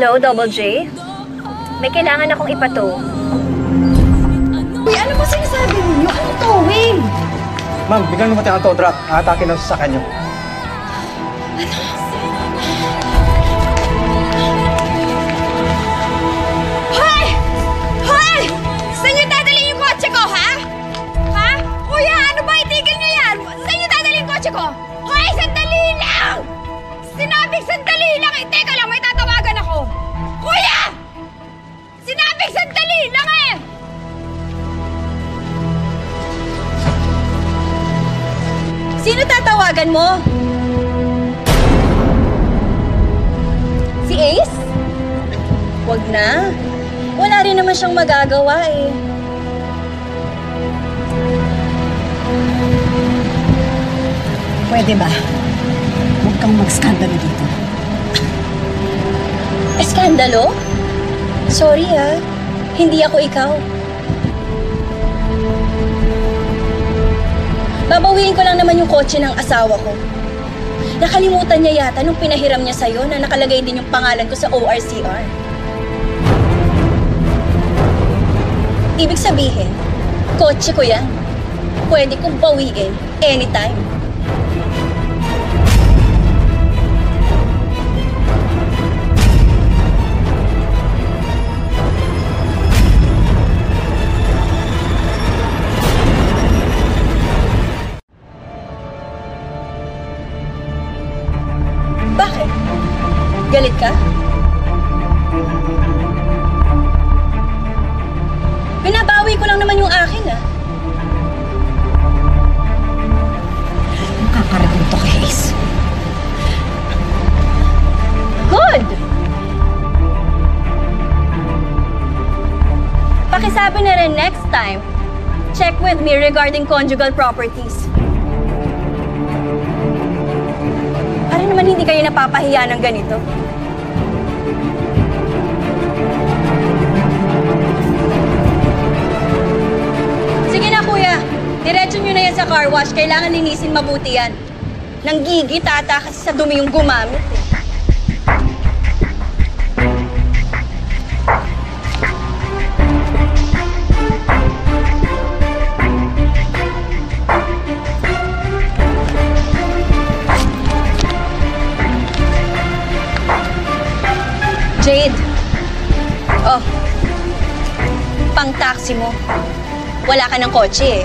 Hello, Double J? May kailangan akong ipato. Uy, ano mo sinasabi ninyo? Ano towing? Ma'am, bigyan mo natin ang tow truck. Aatake na sa kanya. Hoy! Hoy! Saan niyo dadalhin yung kotse ko, ha? Ha? Kuya, ano ba? Itigil niyo yan! Saan niyo dadalhin yung kotse ko? Hoy, sandali lang! Sinabing sandali lang! Eh, teka lang, may tatawagan ako! Kuya! Sinabing sandali lang eh! Sino tatawagan mo? Si Ace? Wag na. Wala rin naman siyang magagawa eh. Pwede ba? Huwag kang mag-skandalo dito. Eskandalo? Sorry hindi ako ikaw. Babawiin ko lang naman yung kotse ng asawa ko. Nakalimutan niya yata nung pinahiram niya sa'yo na nakalagay din yung pangalan ko sa ORCR. Ibig sabihin, kotse ko yan. Pwede kong bawiin anytime. Bakit? Galit ka? Binabawi ko lang naman yung akin, Makakarating to kay Ace. Good! Pakisabi na rin next time, check with me regarding conjugal properties. Para naman hindi kayo napapahiya ng ganito. Sige na, kuya. Diretso nyo na yan sa car wash. Kailangan linisin mabuti yan. Nanggigit ata kasi sa dumi yung gumamit. Jade. Oh. Pang taxi mo. Wala ka ng kotse eh.